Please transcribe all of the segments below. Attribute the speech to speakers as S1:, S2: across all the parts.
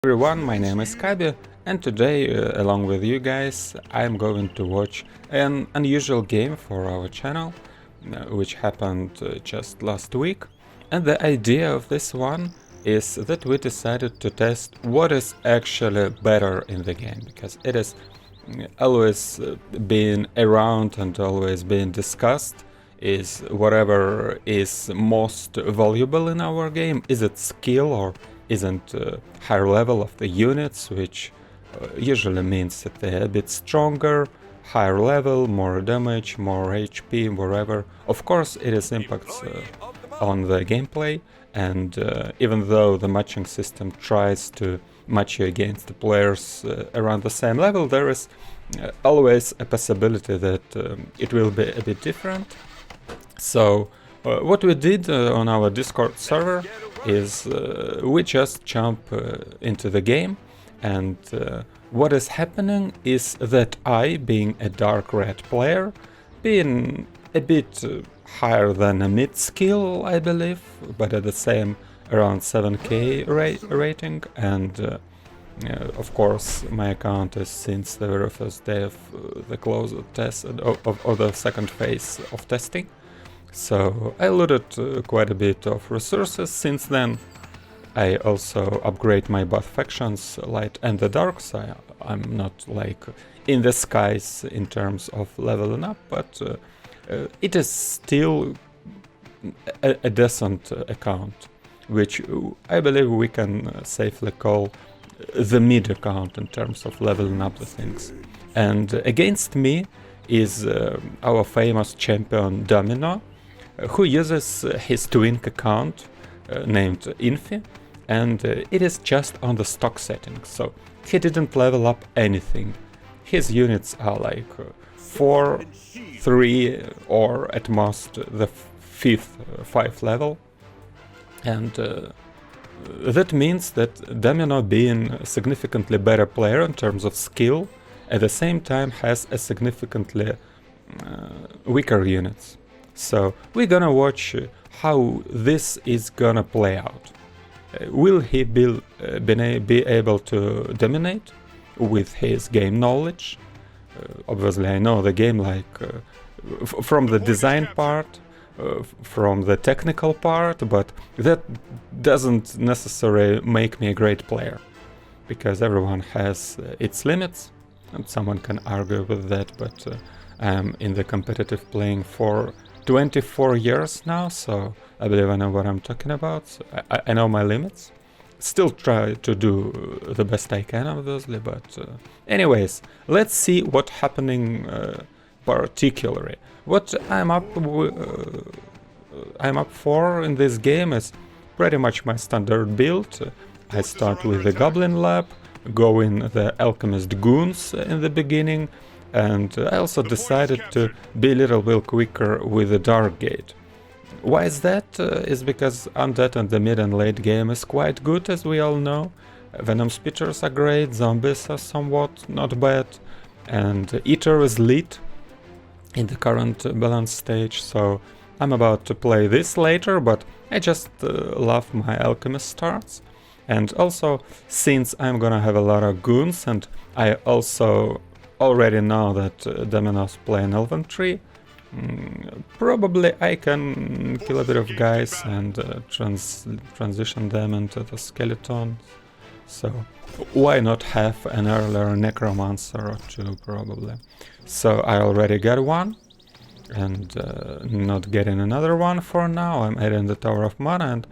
S1: everyone, my name is Kabi, and today, along with you guys, I'm going to watch an unusual game for our channel, which happened just last week. And the idea of this one is that we decided to test what is actually better in the game, because it is always been around and always being discussed. Is whatever is most valuable in our game, is it skill or isn't higher level of the units, which usually means that they're a bit stronger, higher level, more damage, more HP, whatever. Of course it is impacts on the gameplay, and even though the matching system tries to match you against the players around the same level, there is always a possibility that it will be a bit different. So what we did on our Discord server is we just jump into the game, and what is happening is that I, being a dark red player, being a bit higher than a mid skill, I believe, but at the same around 7k rating, and of course my account is since the very first day of the closed test of the second phase of testing. So I looted quite a bit of resources since then. I also upgrade my both factions, light and the dark, so I'm not like in the skies in terms of leveling up, but it is still a decent account, which I believe we can safely call the mid account in terms of leveling up the things. And against me is our famous champion Domino, who uses his twin account named Infi, and it is just on the stock settings, so he didn't level up anything. His units are like 4, 3 or at most the 5th level, and that means that Domino, being a significantly better player in terms of skill, at the same time has a significantly weaker units. So we're gonna watch how this is gonna play out. Will he be able to dominate with his game knowledge? Obviously I know the game like from the design part, from the technical part, but that doesn't necessarily make me a great player, because everyone has its limits, and someone can argue with that, but I'm in the competitive playing for 24 years now, so I believe I know what I'm talking about. So I know my limits. Still try to do the best I can, obviously, but anyways, let's see what's happening particularly. What I'm up for in this game is pretty much my standard build. I start with the Goblin Lab, go in the Alchemist Goons in the beginning, and I also decided to be a little bit quicker with the Dark Gate. Why is that? Is because Undead in the mid and late game is quite good, as we all know. Venom Spitters are great, Zombies are somewhat not bad, and Eater is lit in the current balance stage, so I'm about to play this later, but I just love my Alchemist starts. And also, since I'm gonna have a lot of goons, and I also already know that Domino's play an Elven tree, probably I can kill a bit of guys and transition them into the skeletons. So why not have an earlier necromancer or two, probably. So I already got one, and not getting another one for now. I'm adding the Tower of Mana and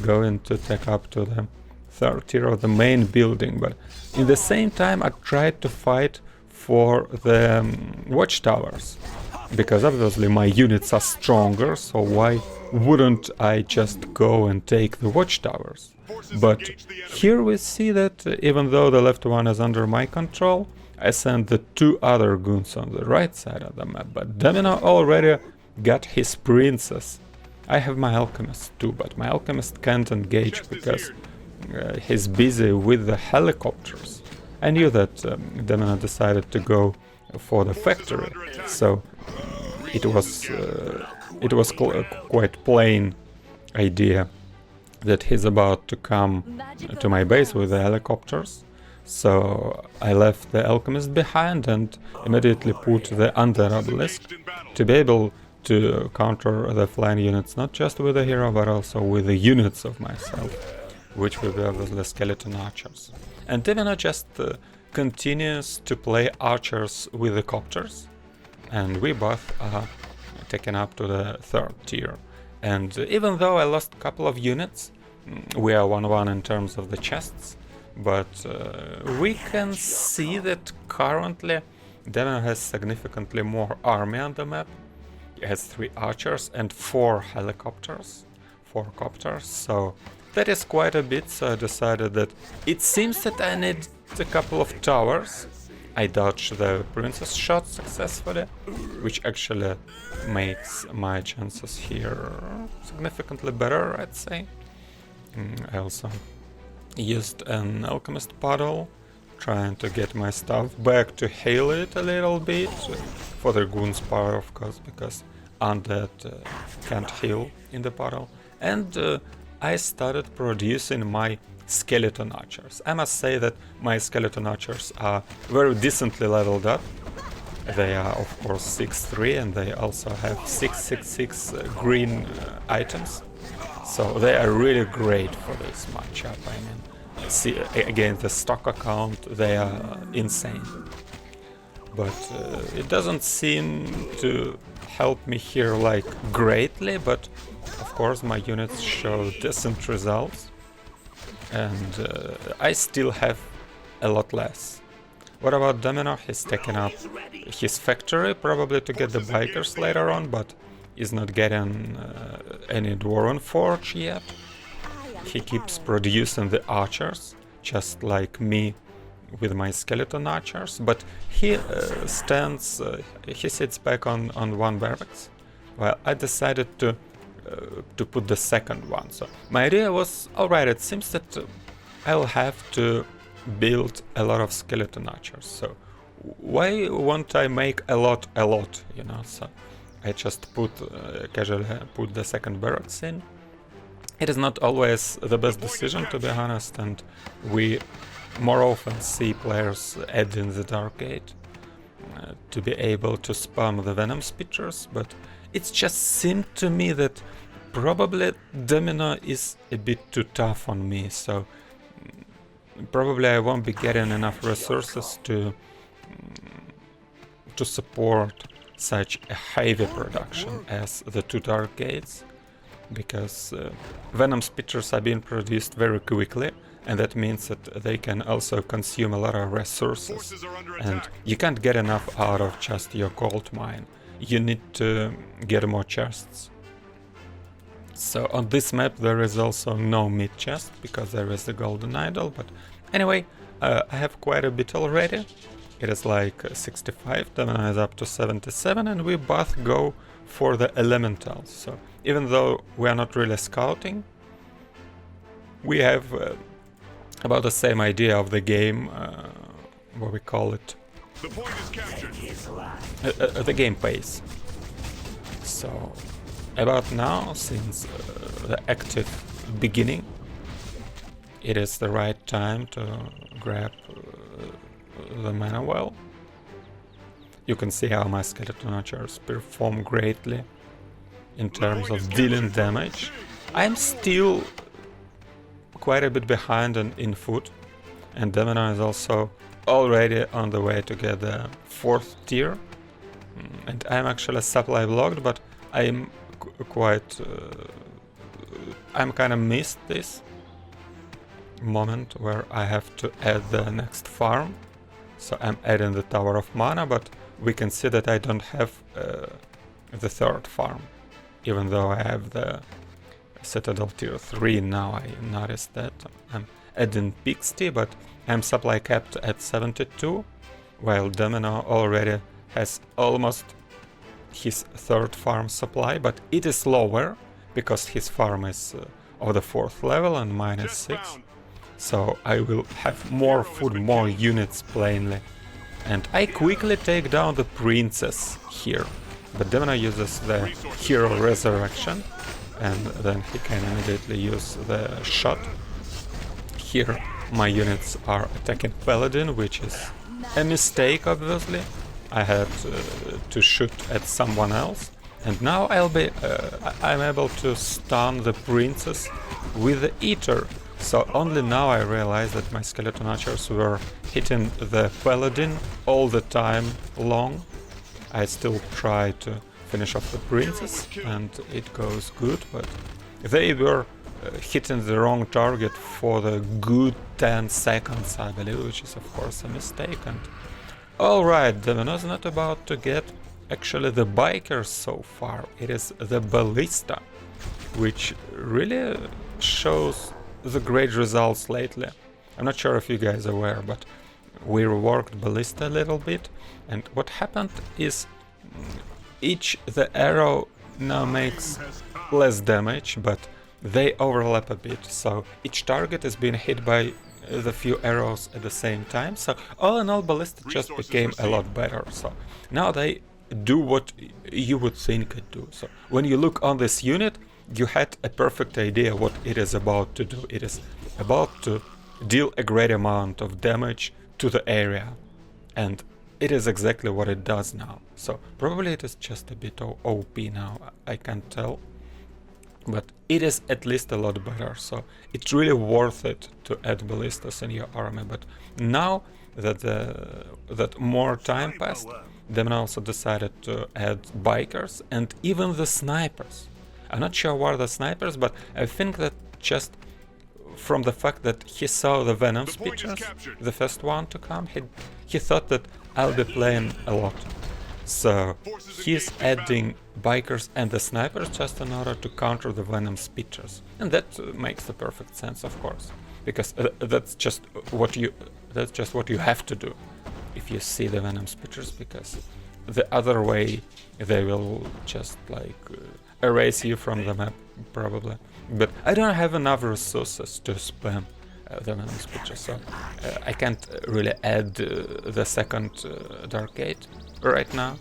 S1: going to take up to the 3rd tier of the main building, but in the same time I tried to fight for the watchtowers, because obviously my units are stronger, so why wouldn't I just go and take the watchtowers? But here we see that even though the left one is under my control, I sent the 2 other goons on the right side of the map, but Domino already got his princess. I have my alchemist too, but my alchemist can't engage because he's busy with the helicopters. I knew that Domino decided to go for the factory, so it was quite plain idea that he's about to come to my base with the helicopters. So I left the alchemist behind and immediately put the under obelisk to be able to counter the flying units, not just with the hero but also with the units of myself, which will be obviously skeleton archers. And Divino just continues to play archers with the copters, and we both are taken up to the 3rd tier. And even though I lost a couple of units, we are 1-1 in terms of the chests, but we can see that currently Devon has significantly more army on the map. He has 3 archers and 4 helicopters, 4 copters, so that is quite a bit. So I decided that it seems that I need a couple of towers. I dodged the princess shot successfully, which actually makes my chances here significantly better, I'd say. I also used an alchemist puddle, trying to get my stuff back to heal it a little bit, for the goon's power of course, because undead can't heal in the puddle. And I started producing my skeleton archers. I must say that my skeleton archers are very decently leveled up. They are of course 6-3 and they also have 666 green items. So they are really great for this matchup. I mean, see, against the stock account they are insane. But it doesn't seem to help me here like greatly, but of course my units show decent results. And I still have a lot less. What about Domino? He's taken up his factory, probably to get the bikers later on, but is not getting any Dwarven Forge yet. He keeps producing the archers, just like me with my skeleton archers, but he he sits back on 1 barracks, while I decided to put the 2nd one. So my idea was, alright, it seems that I'll have to build a lot of skeleton archers, so why won't I make a lot, you know? So I just casually put the 2nd barracks in. It is not always the best decision, to be honest, and we more often see players add in the Dark Gate to be able to spam the Venom Spitchers, but it just seemed to me that probably Domino is a bit too tough on me, so probably I won't be getting enough resources to support such a heavy production as the 2 Dark Gates, because Venom Spitchers are being produced very quickly, and that means that they can also consume a lot of resources, and you can't get enough out of just your gold mine. You need to get more chests. So on this map there is also no mid chest, because there is the golden idol, but anyway, I have quite a bit already. It is like 65, Domino is up to 77, and we both go for the elementals. So even though we are not really scouting, we have about the same idea of the game, what we call it,
S2: The point is captured.
S1: the game pace. So about now, since the active beginning, it is the right time to grab the mana well. You can see how my skeleton archers perform greatly in terms of dealing damage. I'm still quite a bit behind in food, and Domino is also already on the way to get the 4th tier. And I'm actually supply blocked, but I'm I'm kind of missed this moment where I have to add the next farm. So I'm adding the Tower of Mana, but we can see that I don't have the 3rd farm, even though I have the Citadel tier 3 now. I noticed that I'm adding Pixty, but I'm supply capped at 72, while Domino already has almost his 3rd farm supply, but it is lower because his farm is of the 4th level and mine is 6. So I will have more food, more units plainly. And I quickly take down the princess here. But Domino uses the hero resurrection, and then he can immediately use the shot. Here my units are attacking Paladin, which is a mistake obviously. I had to shoot at someone else, and now I'm able to stun the princess with the Eater. So only now I realize that my skeleton archers were hitting the Paladin all the time long. I still try to finish off the princess and it goes good, but they were hitting the wrong target for the good 10 seconds, I believe, which is of course a mistake. And alright, Domino's not about to get actually the bikers so far. It is the ballista, which really shows the great results lately. I'm not sure if you guys are aware, but we reworked ballista a little bit, and what happened is the arrow now makes less damage, but they overlap a bit, so each target is being hit by the few arrows at the same time. So all in all, ballista just became a lot better. So now they do what you would think it do. So when you look on this unit, you had a perfect idea what it is about to do. It is about to deal a great amount of damage to the area, and it is exactly what it does now. So probably it is just a bit OP now, I can't tell, but it is at least a lot better. So it's really worth it to add ballistas in your army. But now that that more time passed, they also decided to add bikers and even the snipers. I'm not sure what are the snipers, but I think that just from the fact that he saw the Venom speeches, the first one to come, he thought that I'll be playing a lot. So he's adding bikers and the snipers just in order to counter the Venom speeches. And that makes the perfect sense, of course, because that's just what you have to do if you see the Venom speeches, because the other way they will just like erase you from the map probably. But I don't have enough resources to spam the Venom speeches, so I can't really add the second Dark Gate right now.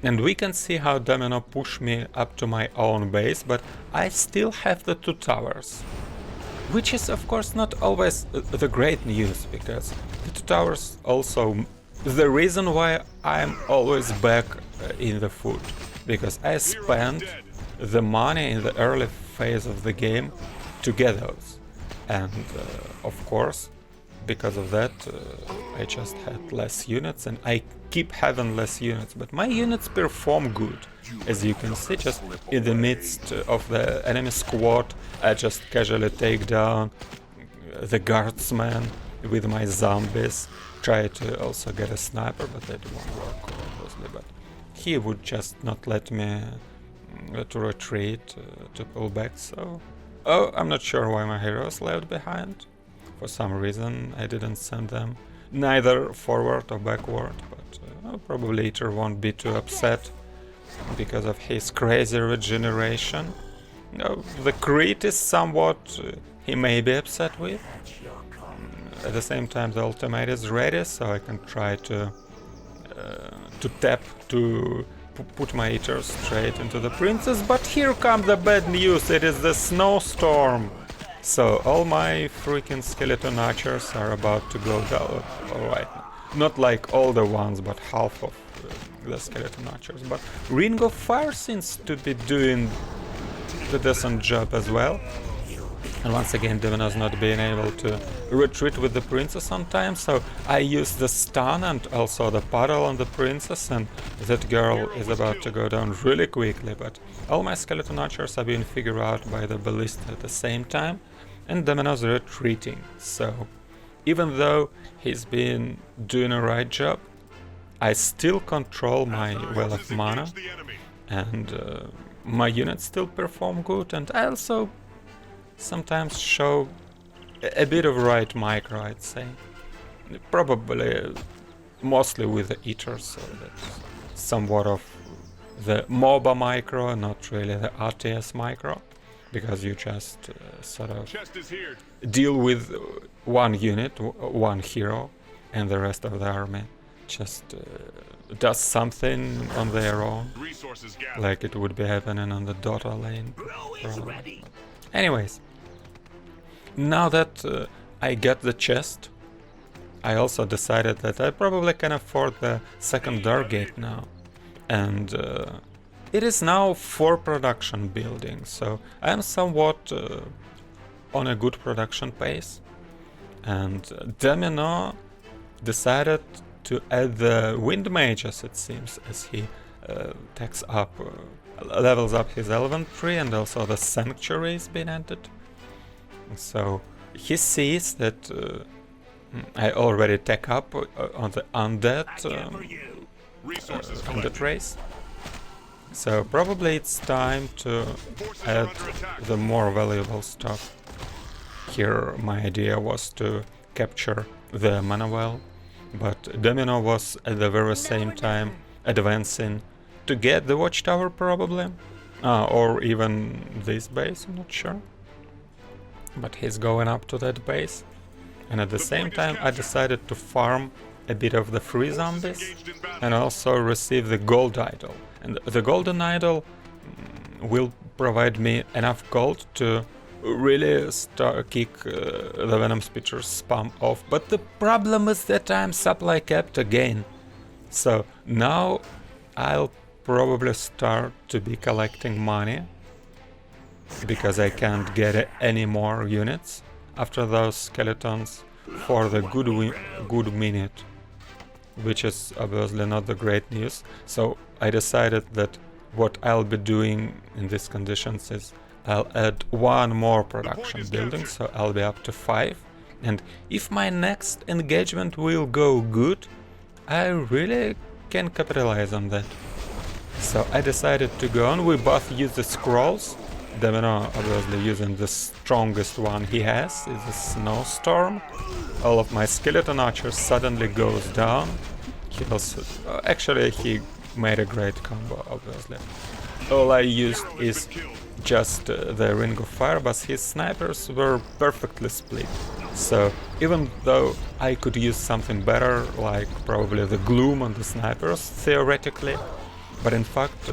S1: And we can see how Domino pushed me up to my own base, but I still have the 2 towers. Which is of course not always the great news, because the 2 towers also the reason why I'm always back in the food, because I spent the money in the early phase of the game to get those, and of course because of that I just had less units, and I keep having less units, but my units perform good. As you can see, just in the midst of the enemy squad, I just casually take down the guardsman with my zombies. Try to also get a sniper, but that won't work obviously, but he would just not let me to retreat, to pull back, so... Oh, I'm not sure why my heroes left behind. For some reason I didn't send them neither forward or backward, but probably Eater won't be too upset because of his crazy regeneration. The crit is somewhat he may be upset with. At the same time the ultimate is ready, so I can try to tap to put my Eater straight into the princess, but here comes the bad news, it is the snowstorm! So all my freaking skeleton archers are about to go down. Alright, not like all the ones, but half of the skeleton archers. But Ring of Fire seems to be doing the decent job as well. And once again, Domino's not being able to retreat with the princess on time, so I use the stun and also the puddle on the princess, and that girl is about to go down really quickly, but all my skeleton archers are being figured out by the ballista at the same time, and Domino's retreating. So even though he's been doing a right job, I still control my well of mana, and my units still perform good, and I also sometimes show a bit of right micro, I'd say. Probably mostly with the Eaters, so that's somewhat of the MOBA micro, not really the RTS micro, because you just sort of deal with one unit, one hero, and the rest of the army just does something on their own, like it would be happening on the Dota lane. Probably. Anyways, now that I get the chest, I also decided that I probably can afford the second Dark Gate now. And it is now for production building, so I am somewhat on a good production pace. And Domino decided to add the Wind Mages, it seems, as he takes up, levels up his Elven tree, and also the Sanctuary is being added. So he sees that I already take up on the Undead, Undead race. So probably it's time to add the more valuable stuff. Here my idea was to capture the Mana Well, but Domino was at the very same time advancing to get the Watchtower probably, or even this base, I'm not sure. But he's going up to that base, and at the same time I decided to farm a bit of the free zombies and also receive the Gold Idol. And the Golden Idol will provide me enough gold to really kick the Venom Spitter's spam off. But the problem is that I'm supply capped again. So now I'll probably start to be collecting money, because I can't get any more units after those skeletons for the good minute, which is obviously not the great news. So I decided that what I'll be doing in these conditions is I'll add one more production building, so I'll be up to 5. And if my next engagement will go good, I really can capitalize on that. So I decided to go on. We both use the scrolls. Domino obviously using the strongest one he has, is a Snowstorm. All of my skeleton archers suddenly goes down. He also, actually he made a great combo, obviously. All I used is just the Ring of Fire, but his snipers were perfectly split. So even though I could use something better, like probably the Gloom on the snipers, theoretically, but in fact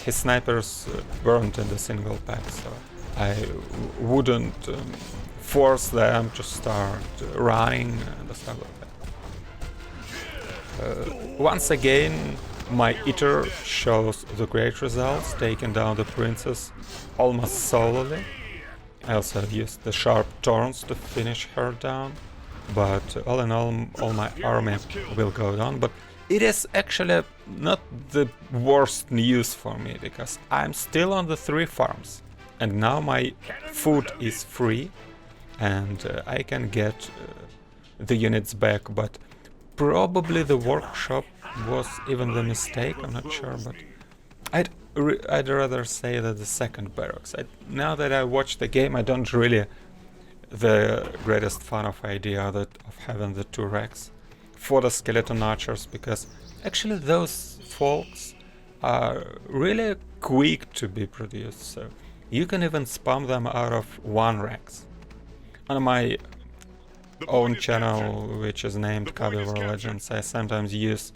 S1: his snipers weren't in the single pack, so I wouldn't force them to start running and stuff like that. Once again, my Eater shows the great results, taking down the princess almost solely. I also used the sharp thorns to finish her down, but all in all my army will go down. But it is actually not the worst news for me, because I'm still on the 3 farms, and now my food is free, and I can get the units back, but probably the workshop was even the mistake, I'm not sure, but I'd rather say that the second barracks. Now that I watch the game, I don't really the greatest fan of idea of having the 2 racks for the skeleton archers, because actually those folks are really quick to be produced, so you can even spam them out of 1 racks. On my own channel, which is named WAR Legends, I sometimes use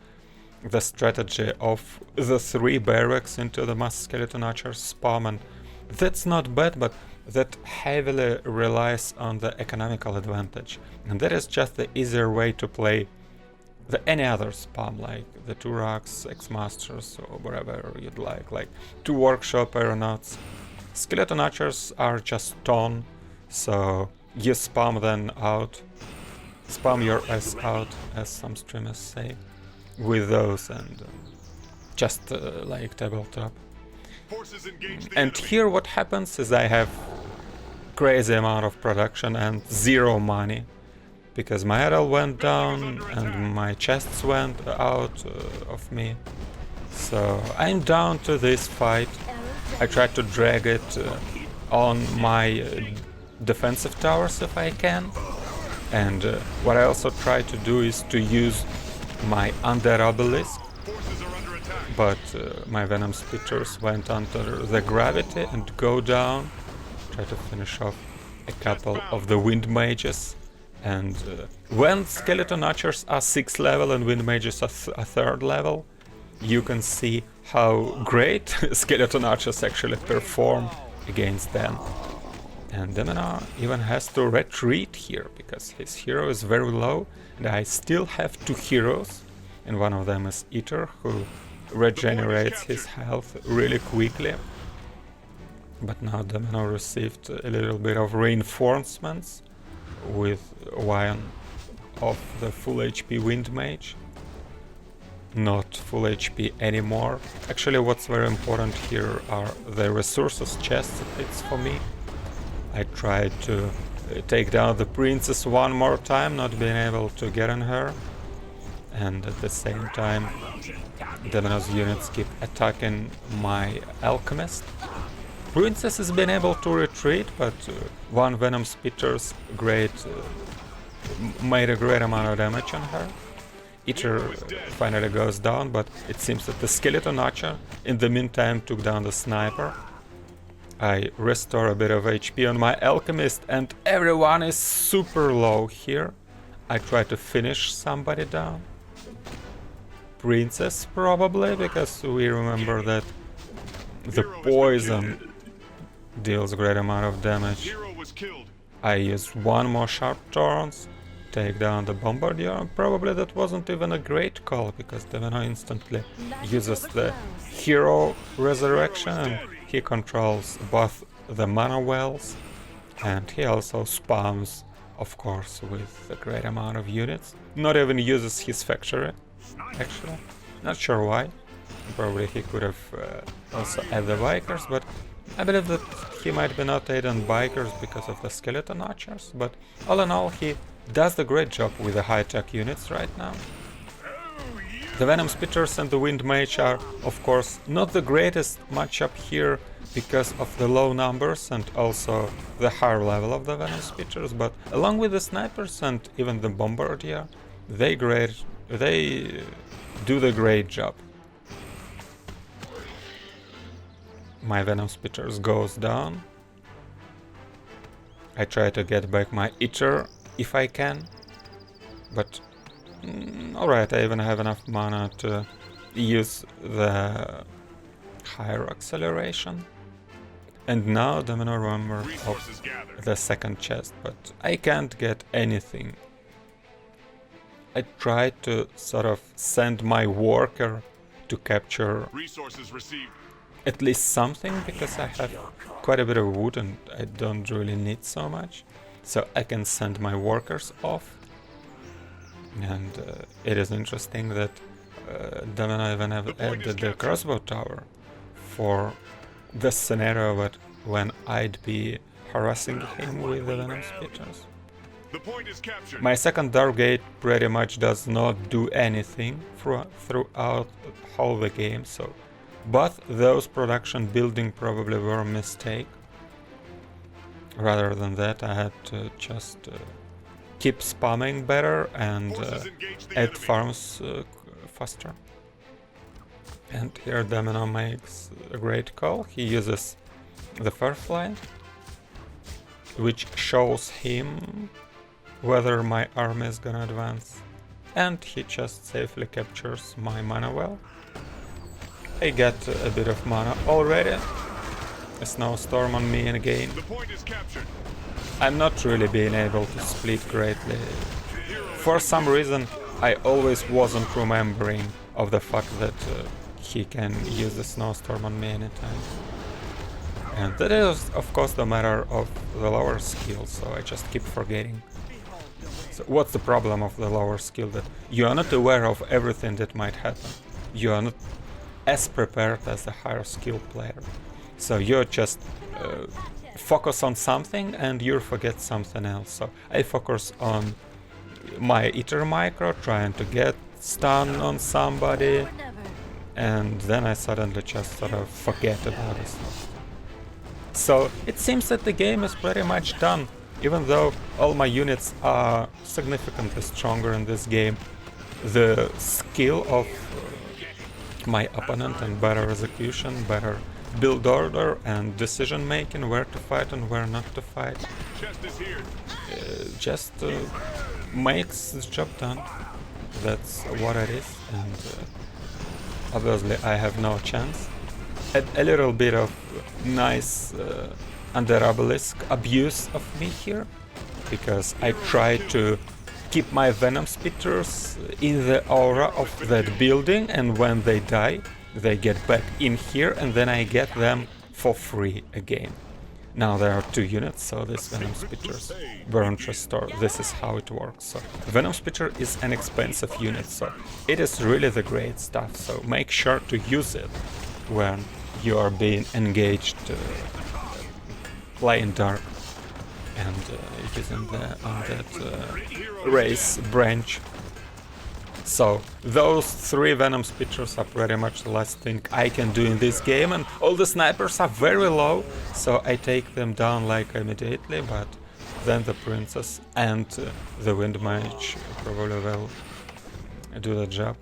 S1: the strategy of the 3 barracks into the mass skeleton archers spam, and that's not bad, but that heavily relies on the economical advantage, and that is just the easier way to play any other spam, like the 2 racks, X-Masters, or whatever you'd like 2 workshop aeronauts. Skeleton archers are just ton, so you spam them out, spam your ass out, as some streamers say, with those, and just like tabletop. And here what happens is I have crazy amount of production and 0 money, because my idol went down and my chests went out of me. So I'm down to this fight. I try to drag it on my defensive towers if I can. And what I also try to do is to use my Undead Obelisk, but my Venom Spitters went under the gravity and go down. Try to finish off a couple of the Wind Mages, And when skeleton archers are 6th level and wind mages are 3rd level, you can see how great skeleton archers actually perform against them. And Demona even has to retreat here, because his hero is very low, and I still have 2 heroes, and one of them is Eater, who regenerates his health really quickly. But now Demona received a little bit of reinforcements with one of the full HP wind mage. Not full HP anymore. Actually, what's very important here are the resources chests it's for me. I tried to take down the princess one more time, not being able to get on her. And at the same time, Demona's units keep attacking my alchemist. Princess has been able to retreat, but one Venom Spitter's made a great amount of damage on her. Eater finally goes down, but it seems that the skeleton archer in the meantime took down the sniper. I restore a bit of HP on my alchemist, and everyone is super low here. I try to finish somebody down. Princess probably, because we remember that the poison deals a great amount of damage. I use one more sharp thorns, take down the bombardier. Probably that wasn't even a great call, because Demona instantly uses the hero resurrection, and he controls both the mana wells, and he also spawns, of course, with a great amount of units. Not even uses his factory, actually. Not sure why. Probably he could have also added the bikers, but I believe that he might be not aiding bikers because of the skeleton archers, but all in all he does a great job with the high-tech units right now. The Venom Spitters and the Wind Mage are, of course, not the greatest matchup here because of the low numbers and also the higher level of the Venom Spitters, but along with the snipers and even the bombardier, they do the great job. My Venom Spitters goes down. I try to get back my Eater if I can, but alright, I even have enough mana to use the higher acceleration. And now Demona remember of the second chest, but I can't get anything. I tried to sort of send my worker to capture at least something, because I have quite a bit of wood and I don't really need so much. So I can send my workers off. And it is interesting that Demona even have added the crossbow tower for the scenario that when I'd be harassing him with the Venom Spitters. My second Dark Gate pretty much does not do anything throughout whole the game, so both those production building probably were a mistake. Rather than that, I had to just keep spamming better and add farms faster. And here Demona makes a great call. He uses the Firefly, which shows him whether my army is gonna advance. And he just safely captures my mana well. I get a bit of mana already. A snowstorm on me again. I'm not really being able to split greatly. For some reason, I always wasn't remembering of the fact that he can use the snowstorm on me anytime. And that is, of course, the matter of the lower skill, so I just keep forgetting. So what's the problem of the lower skill? That you are not aware of everything that might happen. You are not as prepared as the higher skill player. So you just focus on something and you forget something else. So I focus on my Eater micro, trying to get stun on somebody, and then I suddenly just sort of forget about this. So it seems that the game is pretty much done. Even though all my units are significantly stronger in this game, the skill of my opponent and better execution, better build order and decision making, where to fight and where not to fight. Just makes the job done. That's what it is, and obviously I have no chance. A little bit of nice under obelisk abuse of me here, because I try to keep my Venom Spitters in the aura of that building, and when they die, they get back in here, and then I get them for free again. Now there are 2 units, so this Venom Spitters won't restore. This is how it works. So Venom Spitter is an expensive unit, so it is really the great stuff. So make sure to use it when you are being engaged playing dark and using on that race branch. So those 3 Venom Spitters are pretty much the last thing I can do in this game, and all the snipers are very low, so I take them down like immediately, but then the Princess and the Wind Mage probably will do the job.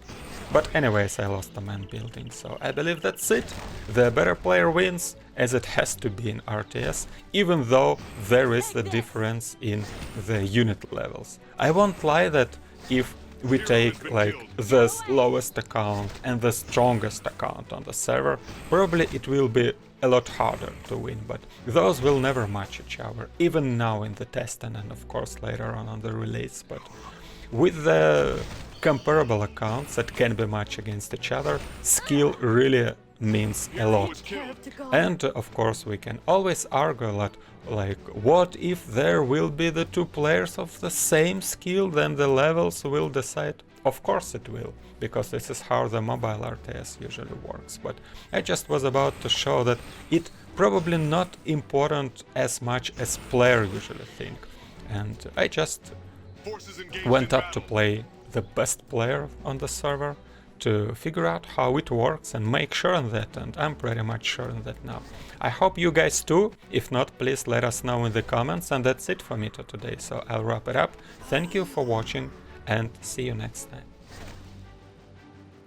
S1: But anyways, I lost the main building, so I believe that's it. The better player wins, as it has to be in RTS, even though there is a difference in the unit levels. I won't lie that if we take like the lowest account and the strongest account on the server, probably it will be a lot harder to win, but those will never match each other, even now in the testing and of course later on the release. But with the comparable accounts that can be matched against each other, skill really means a lot. And of course we can always argue a lot, like what if there will be the 2 players of the same skill, then the levels will decide. Of course it will, because this is how the mobile RTS usually works. But I just was about to show that it probably not important as much as player usually think, and I just went up to play the best player on the server to figure out how it works and make sure on that, and I'm pretty much sure on that now. I hope you guys too. If not, please let us know in the comments, and that's it for me today, so I'll wrap it up. Thank you for watching and see you next time.